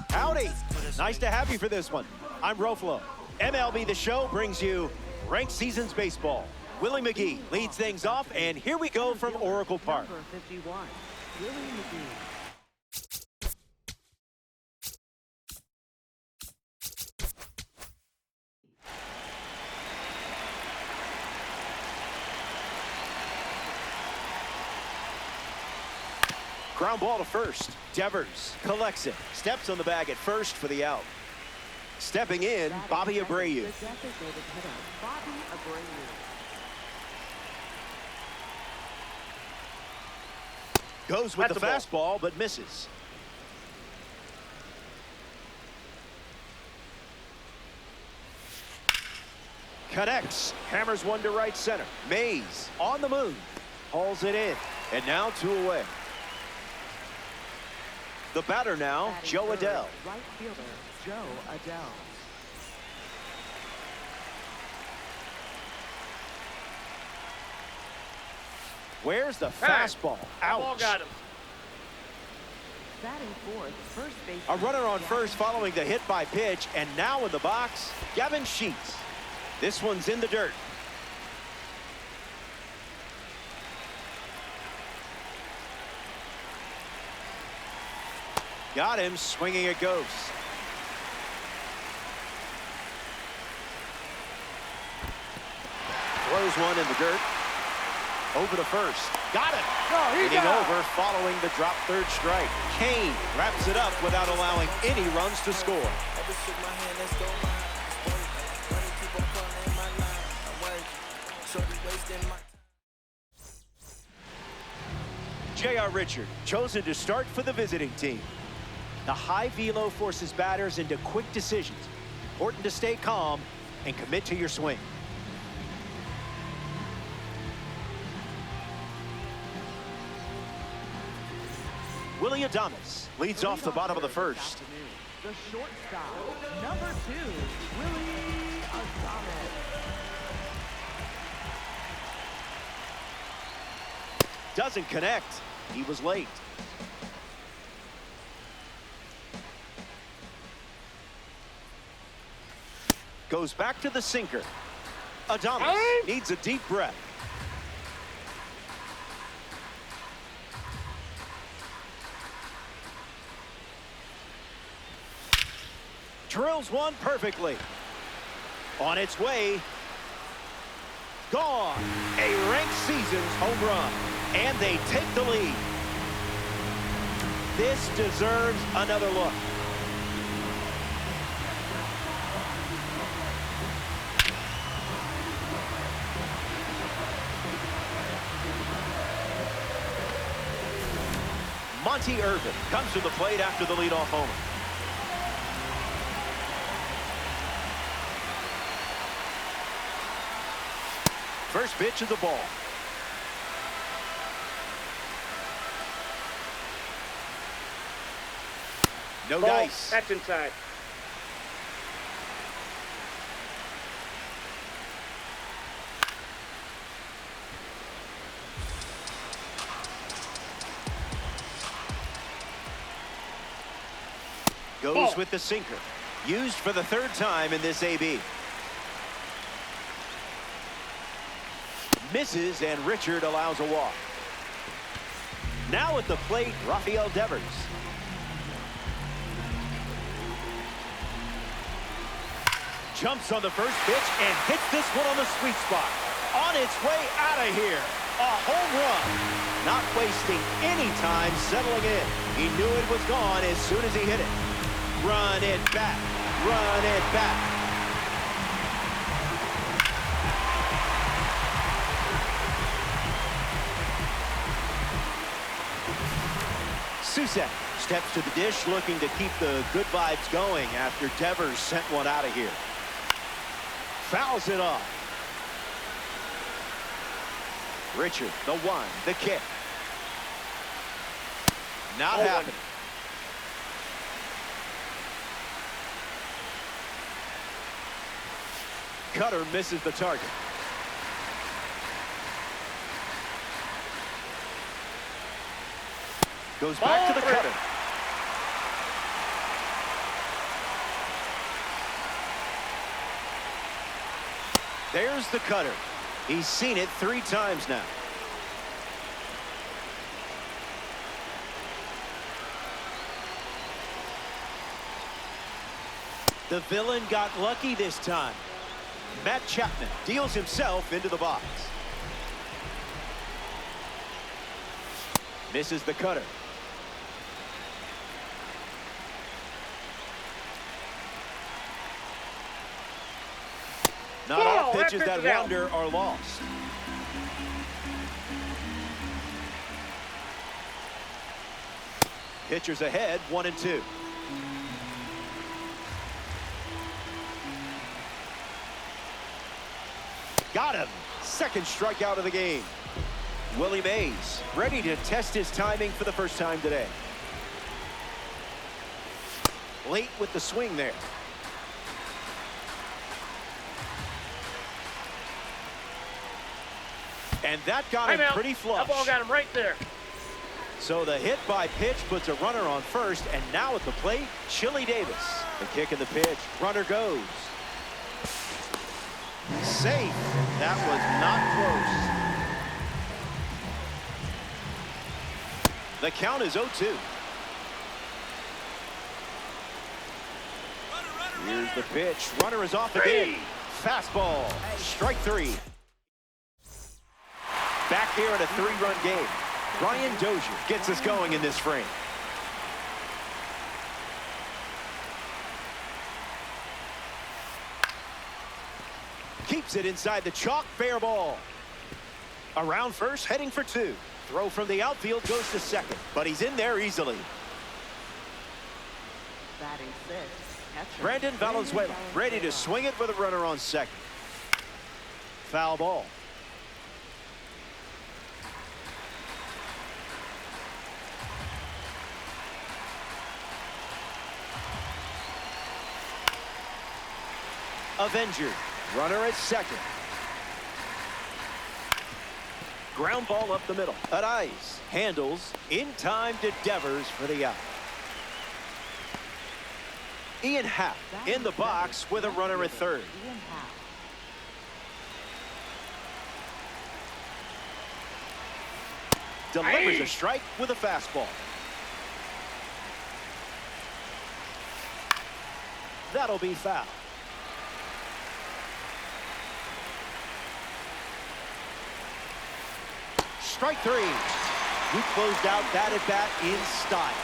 Howdy. Nice to have you for this one. I'm Roflo. MLB The Show brings you Ranked Seasons Baseball. Willie McGee leads things off, and here we go from Oracle Park. Number 51, Willie McGee. Ground ball to first. Devers collects it. Steps on the bag at first for the out. Stepping in, Bobby Abreu. The designated hitter, Bobby Abreu. Goes with the fastball, but misses. Connects. Hammers one to right center. Mays on the move. Hauls it in. And now 2 away. The batter now, Batting Joe third, Adell. Right fielder, Joe Adell. Where's the fastball? Ball Ouch. got him. Batting fourth, first base. A runner on first following the hit by pitch, and now in the box, Gavin Sheets. This one's in the dirt. Got him, swinging it goes. Throws one in the dirt. Over to first. Got it. Hitting over following the drop third strike. Kane wraps it up without allowing any runs to score. J.R. Richard chosen to start for the visiting team. The high velo forces batters into quick decisions. Important to stay calm and commit to your swing. Willie Adames leads off the bottom of the first. The shortstop, number 2, Willie Adames. Doesn't connect. He was late. Goes back to the sinker. Adames needs a deep breath. Drills one perfectly. On its way. Gone. A Ranked Seasons home run. And they take the lead. This deserves another look. Monty Irvin comes to the plate after the leadoff homer. First pitch of the ball. No dice. That's inside. Goes with the sinker. Used for the third time in this AB. Misses, and Richard allows a walk. Now at the plate, Rafael Devers. Jumps on the first pitch and hits this one on the sweet spot. On its way out of here. A home run. Not wasting any time settling in. He knew it was gone as soon as he hit it. Run it back. Run it back. Susac steps to the dish, looking to keep the good vibes going after Devers sent one out of here. Fouls it off. Richard, the one, the kick. Not happening. Cutter misses the target. Goes back to the cutter. There's the cutter. He's seen it 3 times now. The villain got lucky this time. Matt Chapman deals himself into the box. Misses the cutter. Not all pitches that wonder are lost. Pitchers ahead, 1-2. Got him. Second strikeout of the game. Willie Mays ready to test his timing for the first time today. Late with the swing there. And that got him pretty flush. That ball got him right there. So the hit by pitch puts a runner on first, and now at the plate, Chili Davis. The kick of the pitch. Runner goes. Safe. That was not close. The count is 0-2. Here's the pitch. Runner is off again. Fastball. Strike 3. Back here in a 3-run game. Brian Dozier gets us going in this frame. Keeps it inside the chalk. Fair ball. Around first, heading for 2. Throw from the outfield goes to second, but he's in there easily. Batting 6, catcher Brandon Valenzuela ready to swing it with a runner on second. Foul ball. Avenger. Runner at second. Ground ball up the middle. At ice. Handles. In time to Devers for the out. Ian Happ in the box with a runner at third. Ian Happ. Delivers a strike with a fastball. That'll be foul. Strike 3. We closed out that at bat in style.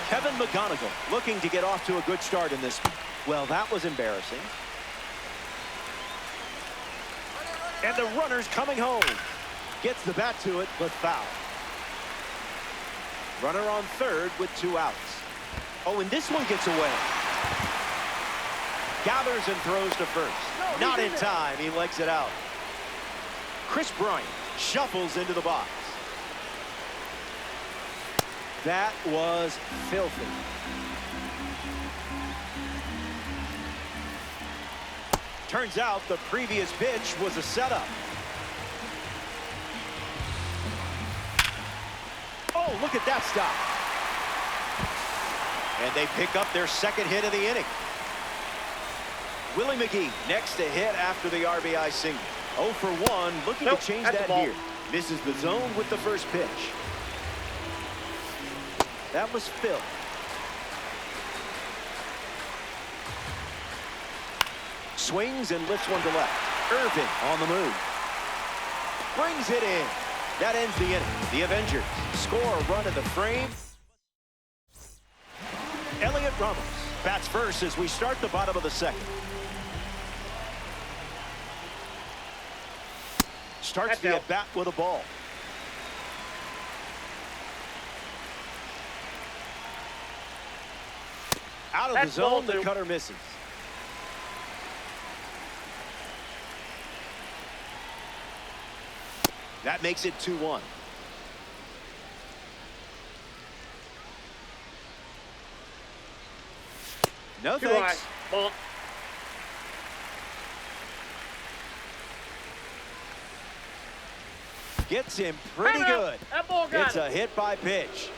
Kevin McGonigal looking to get off to a good start in this one. Well, that was embarrassing. And the runner's coming home. Gets the bat to it, but foul. Runner on third with 2 outs. Oh, and this one gets away. Gathers and throws to first. Not in time. He legs it out. Chris Bryant shuffles into the box. That was filthy. Turns out the previous pitch was a setup. Oh, look at that stop. And they pick up their second hit of the inning. Willie McGee next to hit after the RBI single. 0 for 1, looking to change that here. Misses the zone with the first pitch. That was Phil. Swings and lifts one to left. Irvin on the move. Brings it in. That ends the inning. The Avengers score a run in the frame. Elliot Ramos bats first as we start the bottom of the second. Starts the at-bat with a ball. Out of the zone, the cutter misses. That makes it 2-1. No thanks. Gets him pretty good. That ball got It's a hit by pitch.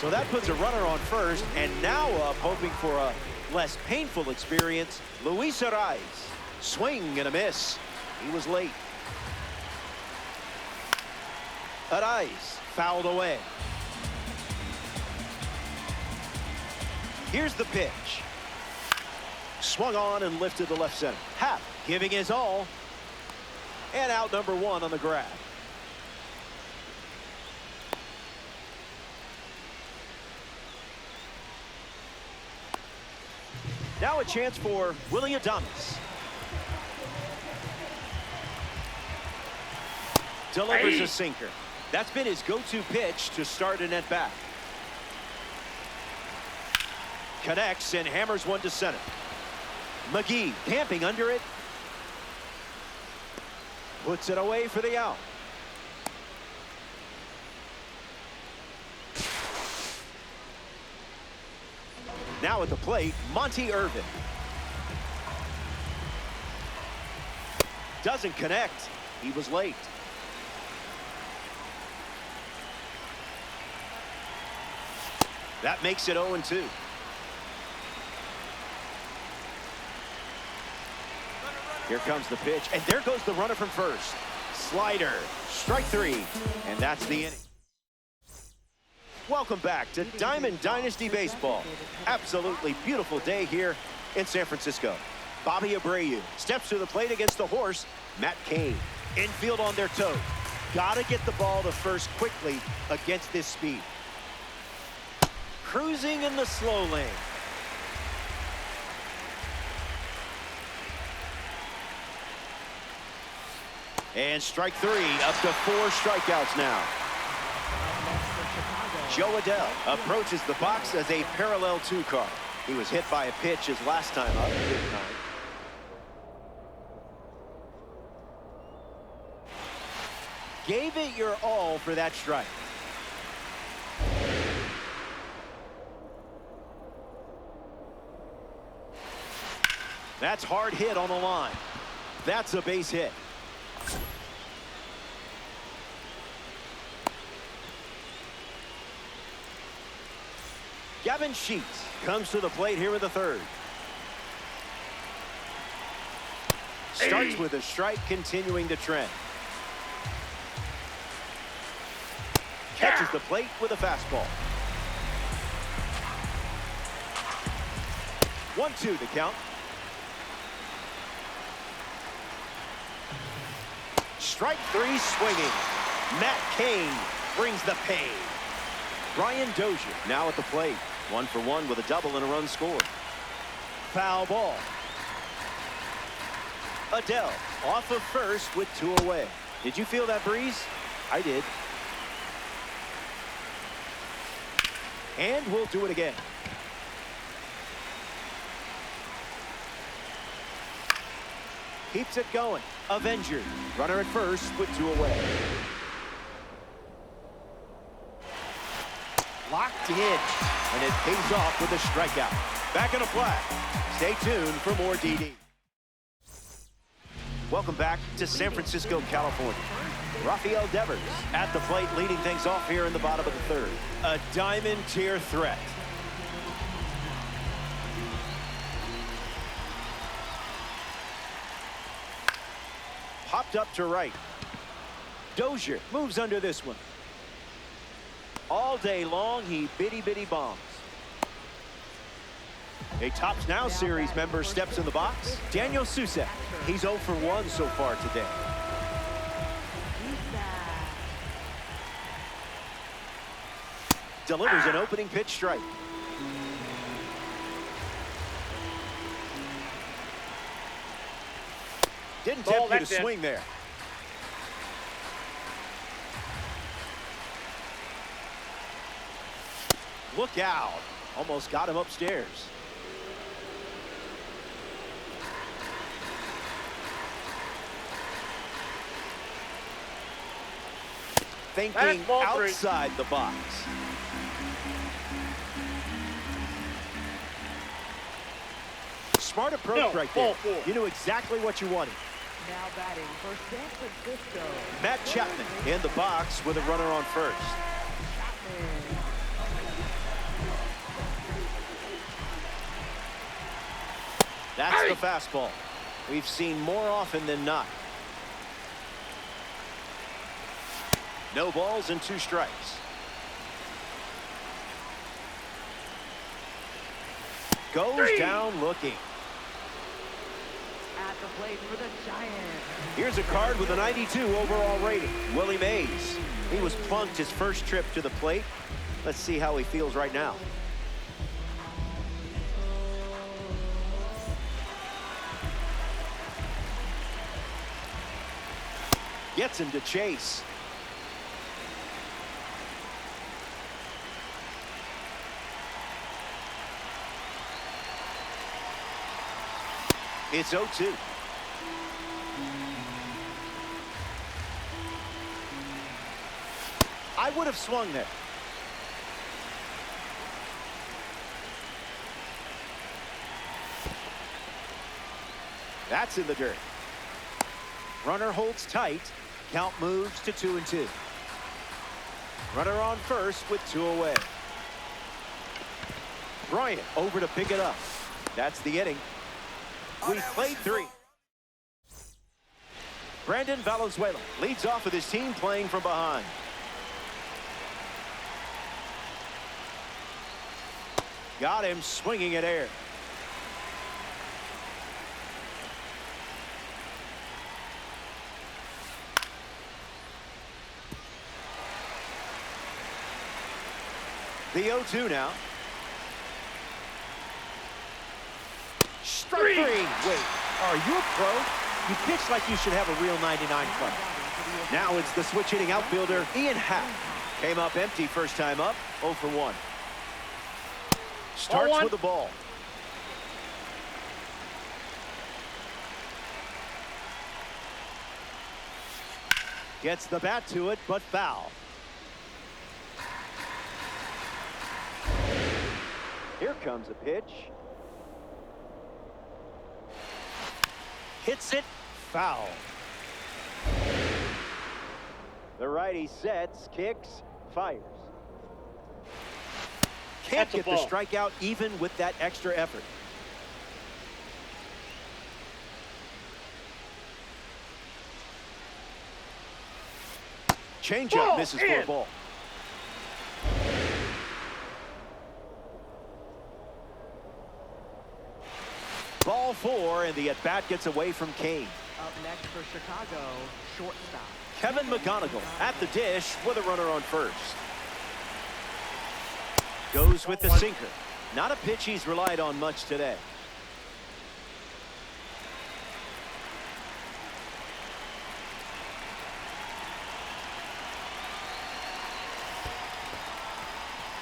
So that puts a runner on first, and now up, hoping for a less painful experience, Luis Arraez. Swing and a miss. He was late. Arraez fouled away. Here's the pitch. Swung on and lifted to left center. Happ giving his all. And out number one on the grab. Now a chance for Willy Adames. Delivers a sinker. That's been his go-to pitch to start an at-bat. Connects and hammers one to center. McGee camping under it. Puts it away for the out. Now at the plate, Monty Irvin. Doesn't connect. He was late. That makes it 0-2. Here comes the pitch, and there goes the runner from first. Slider, strike three, and that's the inning. Welcome back to Diamond Dynasty Baseball. Absolutely beautiful day here in San Francisco. Bobby Abreu steps to the plate against the horse, Matt Cain. Infield on their toes. Gotta get the ball to first quickly against this speed. Cruising in the slow lane. And strike three, up to 4 strikeouts now. Jo Adell approaches the box as a parallel 2 car. He was hit by a pitch his last time up. Gave it your all for that strike. That's hard hit on the line. That's a base hit. Gavin Sheets comes to the plate here in the third. Starts with a strike, continuing the trend. Catches the plate with a fastball. 1-2 the count. Strike three swinging. Matt Cain brings the pain. Brian Dozier now at the plate. 1 for 1 with a double and a run scored. Foul ball. Adell off of first with 2 away. Did you feel that breeze? I did. And we'll do it again. Keeps it going. Avenger. Runner at first with 2 away. Locked in. And it pays off with a strikeout. Back in a flag. Stay tuned for more DD. Welcome back to San Francisco, California. Rafael Devers at the plate, leading things off here in the bottom of the third. A diamond tier threat. Popped up to right. Dozier moves under this one. All day long, he bitty bombs. A Tops Now series member steps in the box. Daniel Sucek. He's 0 for 1 so far today. Delivers an opening pitch strike. Didn't tempt you to swing there. Look out. Almost got him upstairs. Thinking outside the box. Smart approach right there. You knew exactly what you wanted. Now batting for San Francisco. Matt Chapman in the box with a runner on first. That's the fastball. We've seen more often than not. No balls and 2 strikes. Goes down looking. At the plate for the Giants. Here's a card with a 92 overall rating. Willie Mays. He was plunked his first trip to the plate. Let's see how he feels right now. Gets him to chase. It's 0-2. I would have swung there. That's in the dirt. Runner holds tight. Count moves to 2-2. Runner on first with 2 away. Bryant over to pick it up. That's the inning. We played 3. Brandon Valenzuela leads off with his team playing from behind. Got him swinging at air. The 0-2 now. Strike 3. Wait, are you a pro? You pitch like you should have a real 99 club. Now it's the switch hitting outfielder, Ian Happ. Came up empty first time up, 0 for 1. Starts with the ball. Gets the bat to it, but foul. Here comes a pitch. Hits it, foul. The righty sets, kicks, fires. Can't get the strikeout even with that extra effort. Changeup misses for a ball. Ball 4, and the at-bat gets away from Kane. Up next for Chicago, shortstop Kevin McGonigal at the dish with a runner on first. Goes with the sinker. Not a pitch he's relied on much today.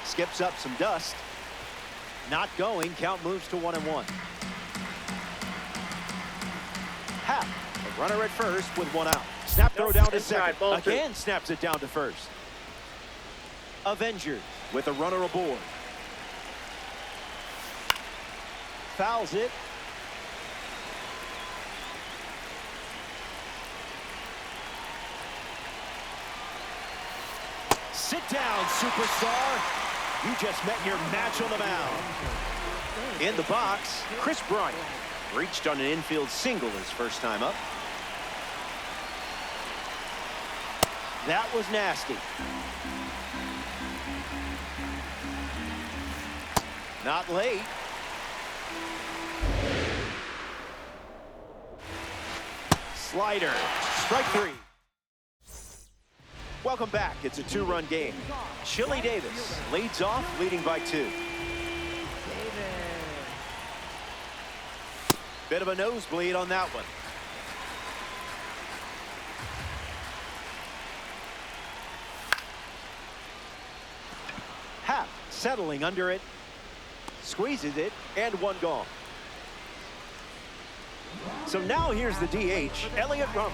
Skips up some dust. Not going. Count moves to 1-1. Happ, a runner at first with 1 out. Snap throw down to second. Again snaps it down to first. Avengers with a runner aboard. Fouls it. Sit down, superstar. You just met your match on the mound. In the box, Chris Bryant. Reached on an infield single his first time up. That was nasty. Not late. Slider. Strike 3. Welcome back. It's a 2-run game. Chili Davis leads off, leading by 2. Bit of a nosebleed on that one. Happ settling under it. Squeezes it, and 1 gone. So now here's the DH, Elliot Ramos.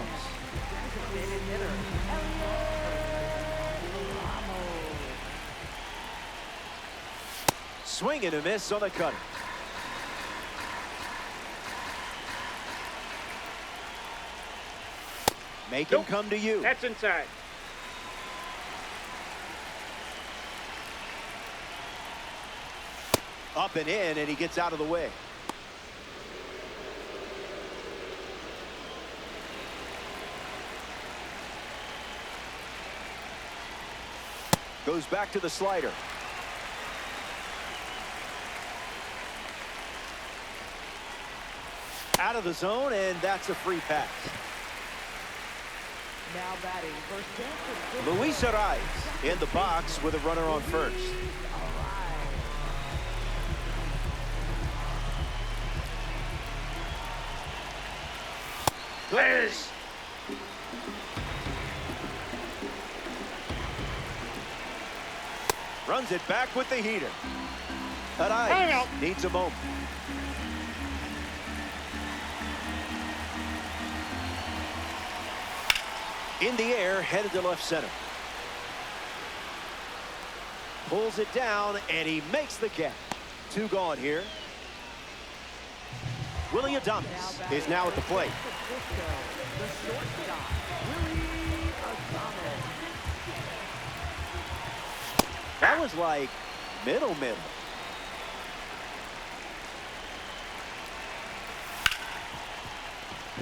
Swing and a miss on the cutter. Make him come to you. That's inside. Up and in, and he gets out of the way. Goes back to the slider. Out of the zone, and that's a free pass. Now batting for San Francisco. Luis Arraez in the box with a runner on first. There's runs it back with the heater. Arraez needs a moment. In the air, headed to left center. Pulls it down, and he makes the catch. 2 gone here. Willy Adames is now at the plate. The shortstop, Willy Adames. That was like middle.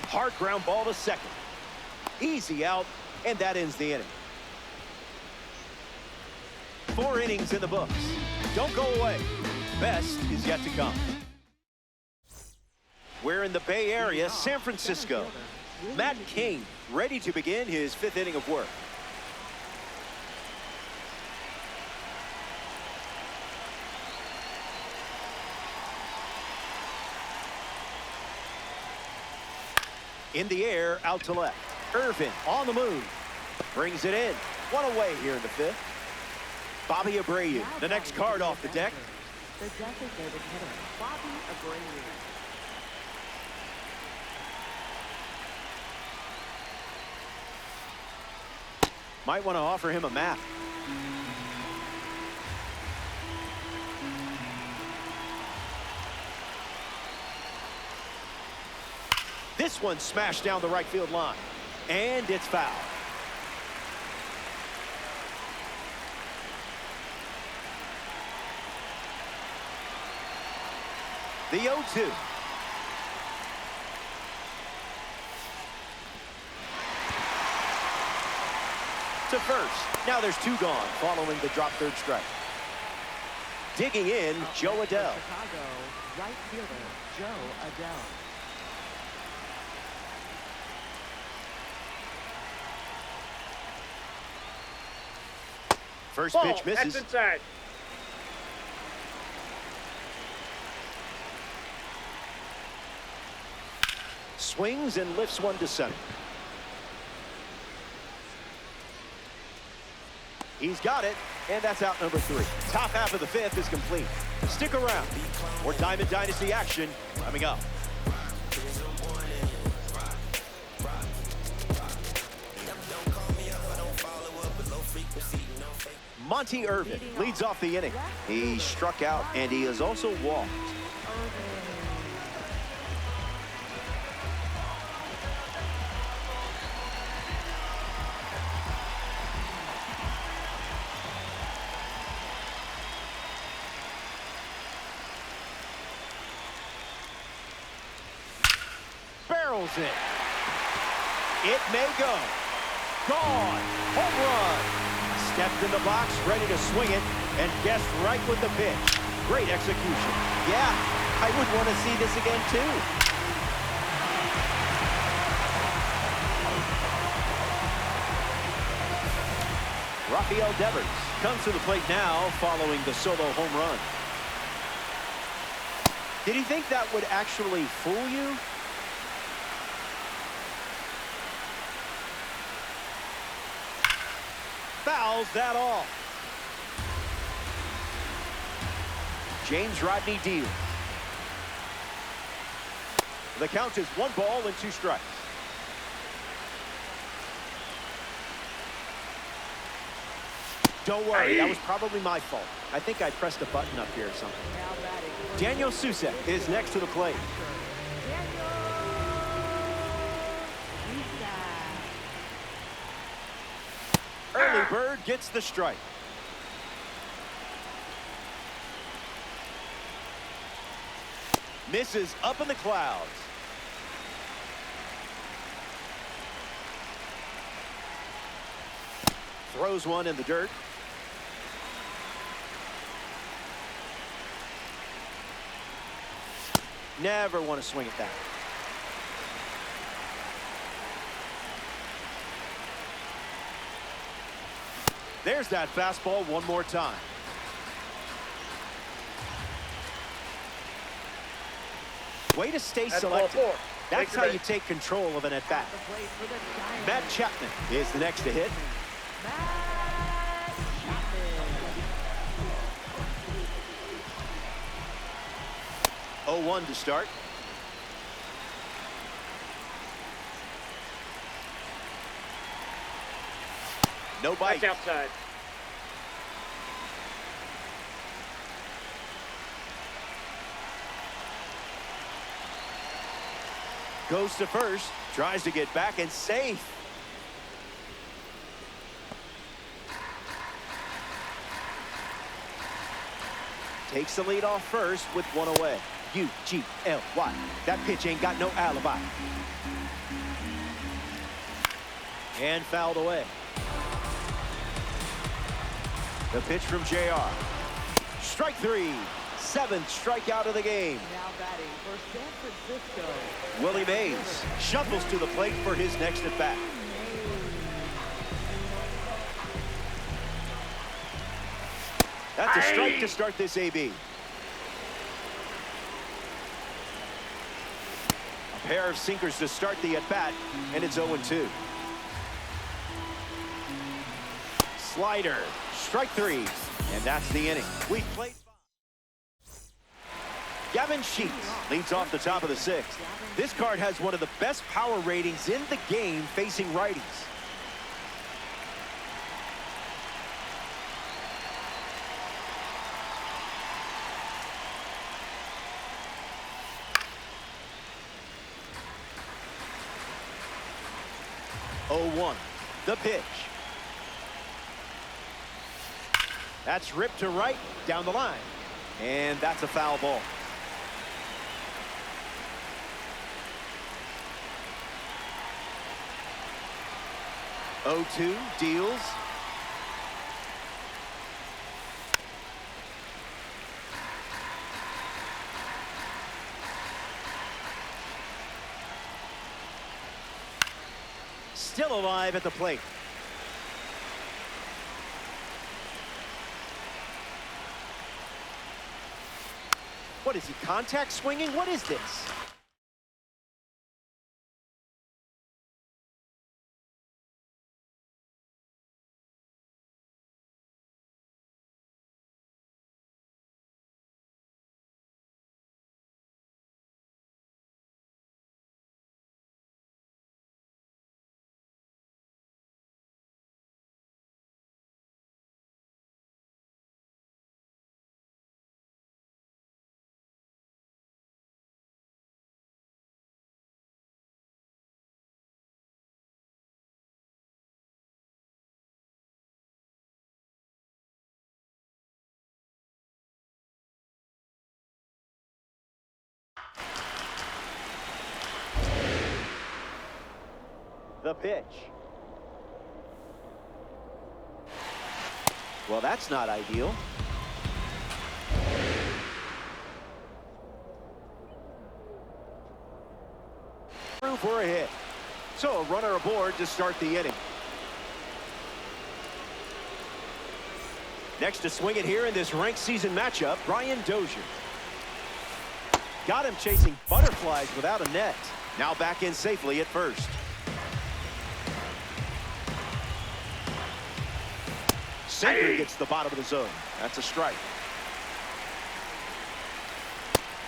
Hard ground ball to second. Easy out, and that ends the inning. 4 innings in the books. Don't go away. Best is yet to come. We're in the Bay Area, San Francisco. Matt Cain ready to begin his 5th inning of work. In the air, out to left. Irvin on the move. Brings it in. 1 away here in the 5th. Bobby Abreu, the next card off the deck. The designated hitter, Bobby Abreu. Might want to offer him a map. This one smashed down the right field line. And it's foul. The 0-2. To first. Now there's 2 gone following the drop 3rd strike. Digging in, Joe Adell. Chicago, right fielder, Joe Adell. First pitch misses. That's inside. Swings and lifts one to center. He's got it, and that's out number 3. Top half of the 5th is complete. Stick around. More Diamond Dynasty action coming up. Monty Irvin leads off the inning. He struck out, and he has also walked. Barrels it. It may go. Gone. Home run. Stepped in the box, ready to swing it, and guessed right with the pitch. Great execution. Yeah, I would want to see this again, too. Rafael Devers comes to the plate now following the solo home run. Did he think that would actually fool you? Fouls that off. James Rodney deals. The count is 1 ball and 2 strikes. Don't worry, that was probably my fault. I think I pressed a button up here or something. Daniel Susek is next to the plate. Early bird gets the strike. Misses up in the clouds. Throws one in the dirt. Never want to swing at that. There's that fastball one more time. Way to stay selective. That's how you take control of an at-bat. Matt Chapman is the next to hit. Matt Chapman. 0-1 to start. No bite. That's outside. Goes to first, tries to get back and safe. Takes the lead off first with one away. U-G-L-Y. That pitch ain't got no alibi. And fouled away. The pitch from JR. Strike three. 7th strikeout of the game. Now batting for San Francisco. Willie Mays shuffles to the plate for his next at bat. That's a strike to start this AB. A pair of sinkers to start the at bat, and it's 0-2. Slider, strike three, and that's the inning. We played. Gavin Sheets leads off the top of the 6th. This card has one of the best power ratings in the game facing righties. The pitch. That's ripped to right down the line. And that's a foul ball. O2 deals. Still alive at the plate. What is he, contact swinging? What is this? The pitch. Well, that's not ideal. Through for a hit. So a runner aboard to start the inning. Next to swing it here in this ranked season matchup, Brian Dozier. Got him chasing butterflies without a net. Now back in safely at first. Sinker gets the bottom of the zone. That's a strike.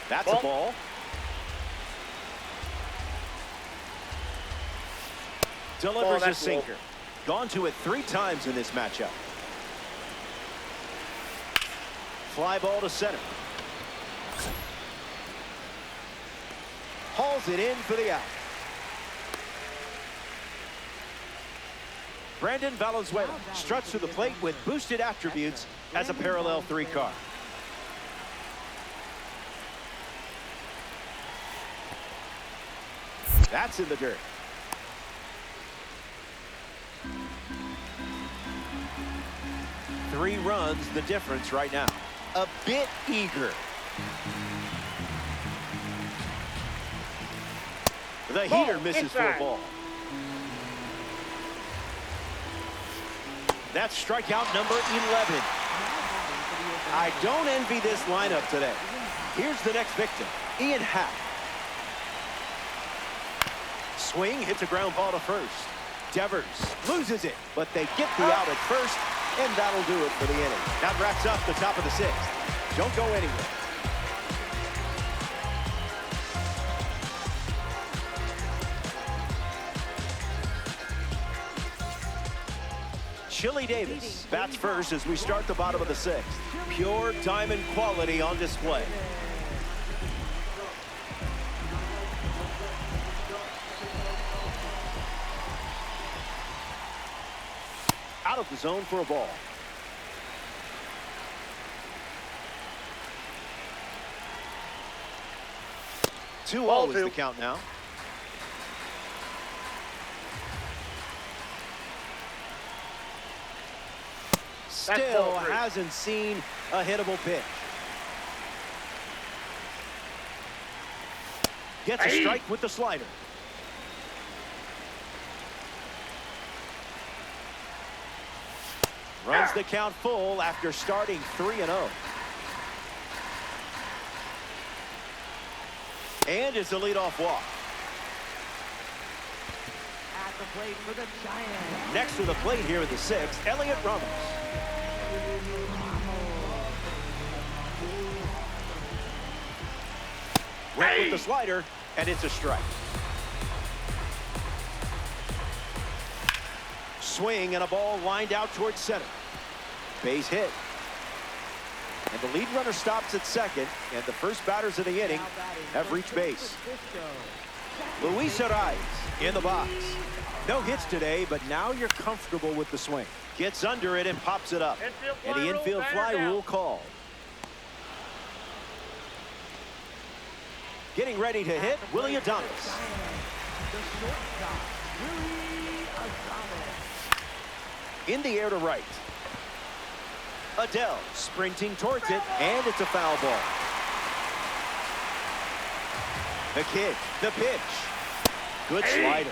That's a ball. Delivers a sinker. Gone to it 3 times in this matchup. Fly ball to center. Hauls it in for the out. Brandon Valenzuela struts to the plate with boosted attributes as a parallel 3 car. That's in the dirt. Three runs the difference right now. A bit eager. The heater misses for a ball. That's strikeout number 11. I don't envy this lineup today. Here's the next victim, Ian Happ. Swing, hits a ground ball to first. Devers loses it, but they get the out at first, and that'll do it for the inning. That wraps up the top of the sixth. Don't go anywhere. Chili Davis bats first as we start the bottom of the sixth. Pure diamond quality on display. Out of the zone for a ball. Two all is the count now. Still hasn't seen a hittable pitch. Gets a strike with the slider. Runs the count full after starting 3-0. And it's a leadoff walk. At the plate for the Giants. Next to the plate here in the sixth, Elliot Ramos. Went with the slider, and it's a strike. Swing and a ball lined out towards center. Base hit. And the lead runner stops at second, and the first batters of the inning have reached base. Luis Arraez in the box. No hits today, but now you're comfortable with the swing. Gets under it and pops it up. And the infield fly rule called. Getting ready to hit, Willy Adames. In the air to right. Adele sprinting towards it, and it's a foul ball. The kick, the pitch. Good slider.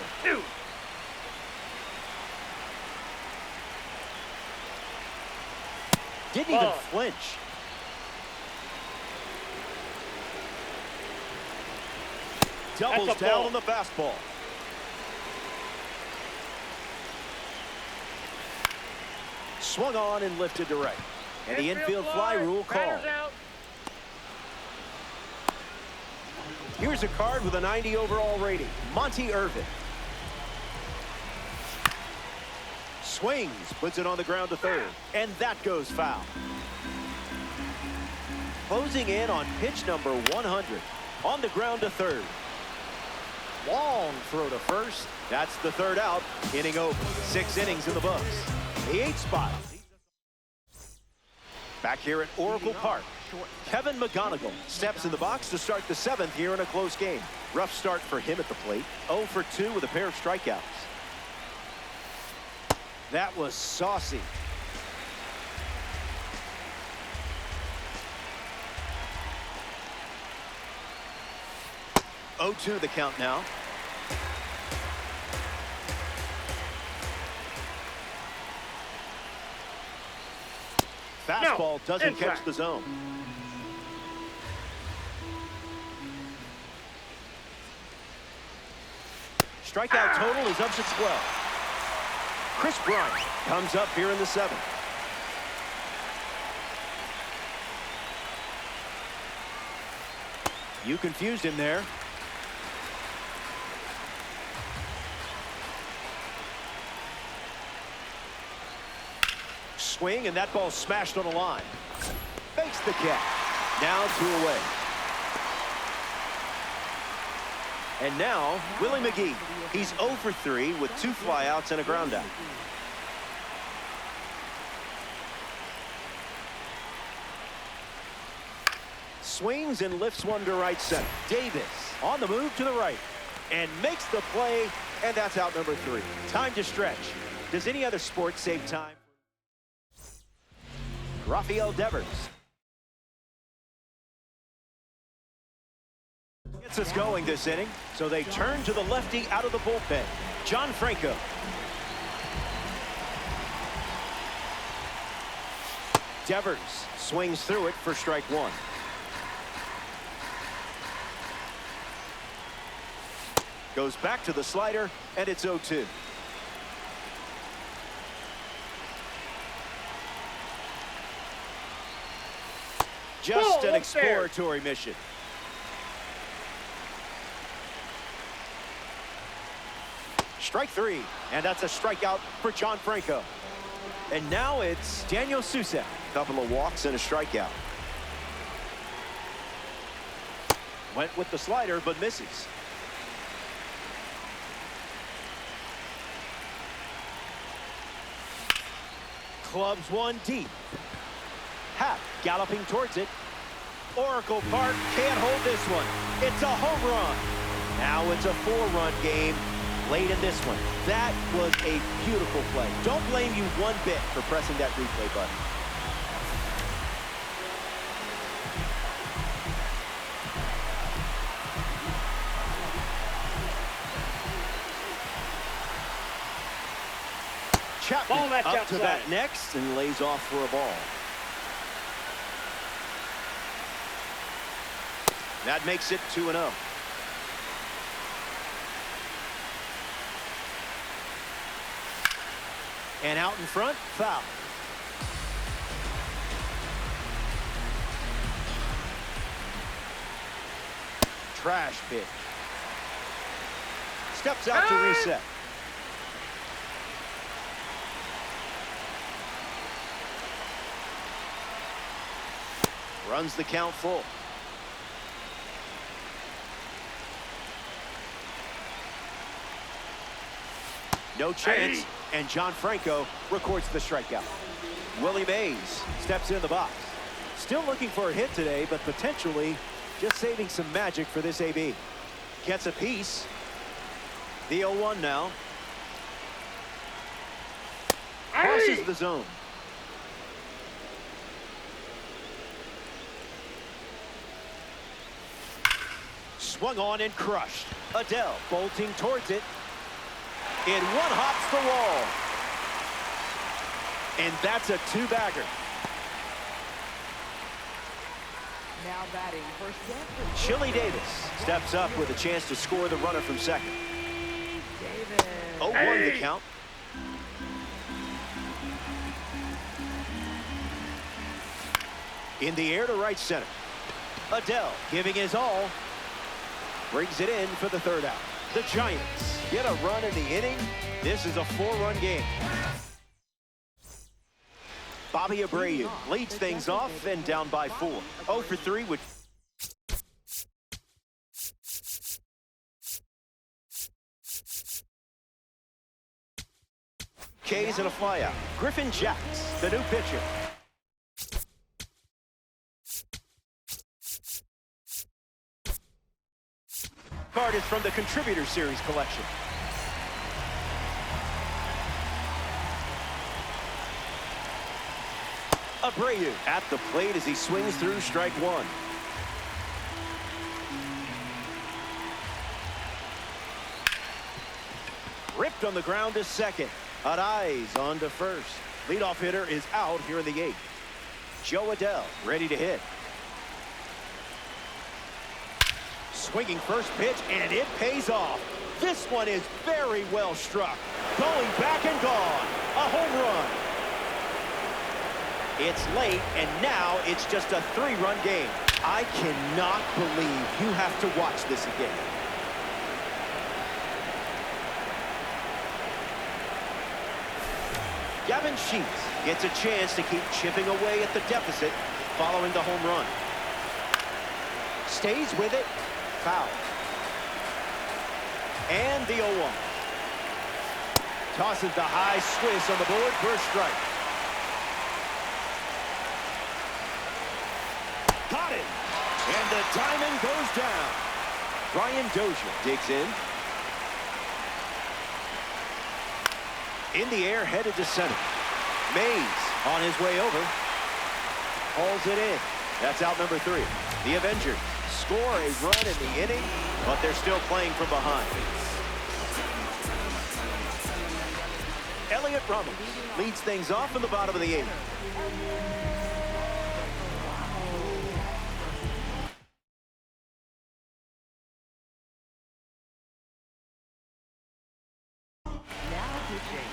Didn't even flinch. Doubles down on the fastball. Swung on and lifted to right. And the infield fly rule called. Here's a card with a 90 overall rating. Monty Irvin. Swings, puts it on the ground to third. And that goes foul. Closing in on pitch number 100. On the ground to third. Long throw to first. That's the third out. Inning over. 6 innings in the books. The 8th spot. Back here at Oracle Park, Kevin McGonigal steps in the box to start the 7th here in a close game. Rough start for him at the plate. 0 for 2 with a pair of strikeouts. That was saucy. Oh, 2 the count now. Fastball doesn't catch the zone. Strikeout total is up to 12. Chris Bryant comes up here in the 7th. You confused him there. Swing, and that ball smashed on the line. Fakes the catch. Now 2 away. And now, Willie McGee. He's 0 for 3 with 2 flyouts and a ground out. Swings and lifts one to right center. Davis on the move to the right and makes the play, and that's out number 3. Time to stretch. Does any other sport save time? Rafael Devers. Gets us going this inning, so they turn to the lefty out of the bullpen, John Franco. Devers swings through it for strike one. Goes back to the slider, and it's 0-2. Just an exploratory mission. Strike three, and that's a strikeout for John Franco. And now it's Daniel Susac. Couple of walks and a strikeout. Went with the slider, but misses. Clubs one deep. Happ galloping towards it. Oracle Park can't hold this one. It's a home run. Now it's a 4-run game late in this one. That was a beautiful play. Don't blame you one bit for pressing that replay button. Chapman up to bat next and lays off for a ball. That makes it 2-0. And out in front, foul. Trash pitch. Steps out to reset. Runs the count full. No chance, and John Franco records the strikeout. Willie Mays steps in the box. Still looking for a hit today, but potentially just saving some magic for this AB. Gets a piece. The 0-1 now. Crosses the zone. Swung on and crushed. Adell bolting towards it. It one-hops the wall. And that's a 2-bagger. Now batting for Chili Davis steps up with a chance to score the runner from second. Davis. 0-1 the count. In the air to right center. Adell giving his all. Brings it in for the third out. The Giants get a run in the inning. This is a 4-run game. Bobby Abreu leads things off and down by 4. 0 for 3 with K's and a flyout. Griffin Jacks, the new pitcher. Card is from the Contributor Series collection. Abreu at the plate as he swings through strike one. Ripped on the ground to second. Arraez on to first. Leadoff hitter is out here in the 8th. Jo Adell ready to hit. Swinging first pitch, and it pays off. This one is very well struck. Going back and gone. A home run. It's late, and now it's just a 3-run game. I cannot believe you have to watch this again. Gavin Sheets gets a chance to keep chipping away at the deficit following the home run. Stays with it. Foul. And the 0-1. Tosses the high Swiss on the board for a strike. Got it. And the timing goes down. Brian Dozier digs in. In the air, headed to center. Mays on his way over. Hauls it in. That's out number 3. The Avengers score a run in the inning, but they're still playing from behind. Elliot Ramos leads things off in the bottom of the eighth.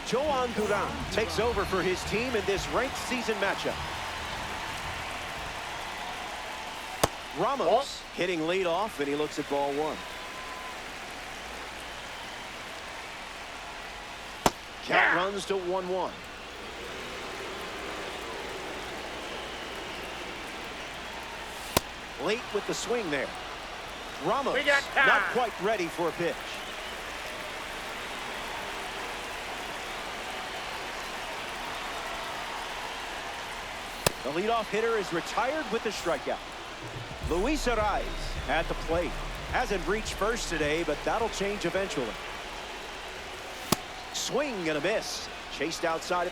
Joan Duran takes over for his team in this ranked season matchup. Ramos hitting leadoff, and he looks at ball one. Count runs to 1-1. Late with the swing there. Ramos not quite ready for a pitch. The leadoff hitter is retired with the strikeout. Luis Arraez at the plate. Hasn't reached first today, but that'll change eventually. Swing and a miss. Chased outside.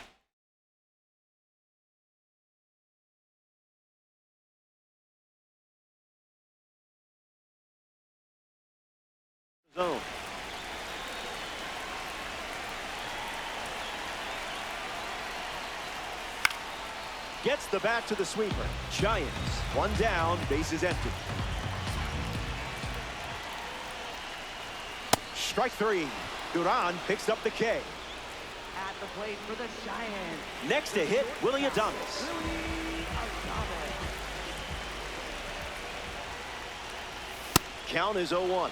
Zone. Gets the bat to the sweeper. Giants, one down, bases empty. Strike three. Duran picks up the K. At the plate for the Giants. Next to hit, Willy Adames. Count is 0-1.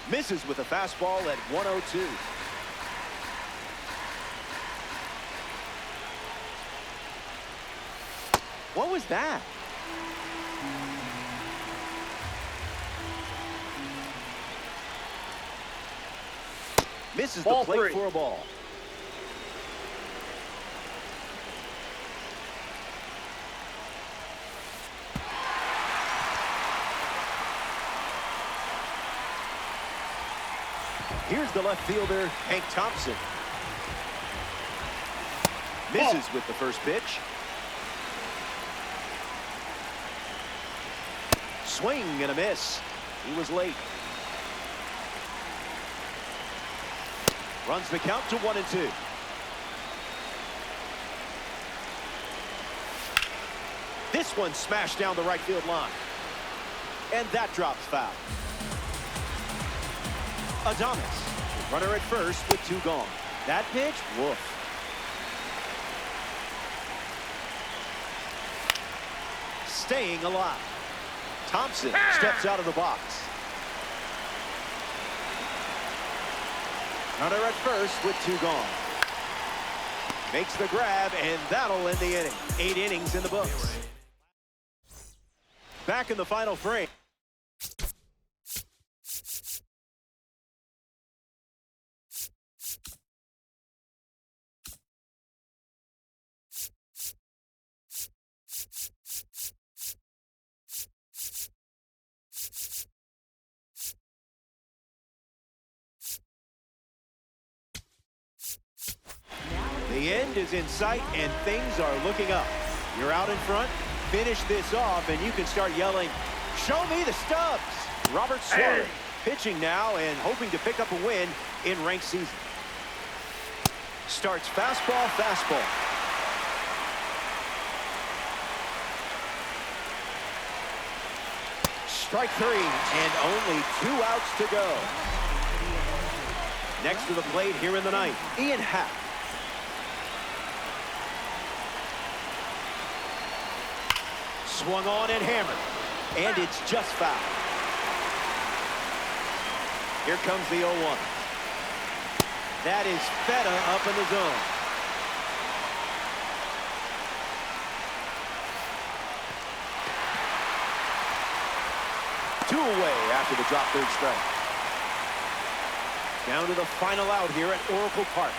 Misses with a fastball at 102. What was that? Misses the plate for a ball. Here's the left fielder, Hank Thompson. Misses with the first pitch. Swing and a miss. He was late. Runs the count to 1-2. This one smashed down the right field line. And that drops foul. Adames, runner at first with two gone. That pitch, woof. Staying alive. Thompson steps out of the box. Runner at first with two gone. Makes the grab, and that'll end the inning. 8 innings in the books. Back in the final frame. The end is in sight, and things are looking up. You're out in front. Finish this off, and you can start yelling, "Show me the stubs!" Robert Suarez pitching now and hoping to pick up a win in ranked season. Starts fastball, fastball. Strike three, and only 2 outs to go. Next to the plate here in the ninth, Ian Happ. Swung on and hammered, and it's just foul. Here comes the 0-1. That is Feta up in the zone. Two away after the drop third strike. Down to the final out here at Oracle Park.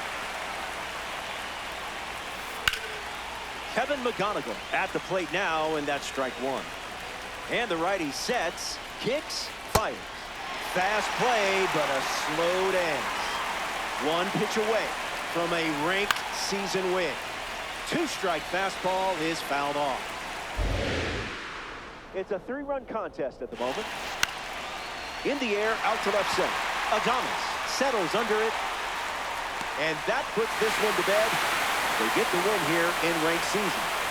Kevin McGonigal at the plate now, and that's strike one. And the righty sets, kicks, fires. Fast play, but a slowed end. One pitch away from a ranked season win. Two-strike fastball is fouled off. It's a 3-run contest at the moment. In the air, out to left center. Adames settles under it. And that puts this one to bed. They get the win here in ranked season.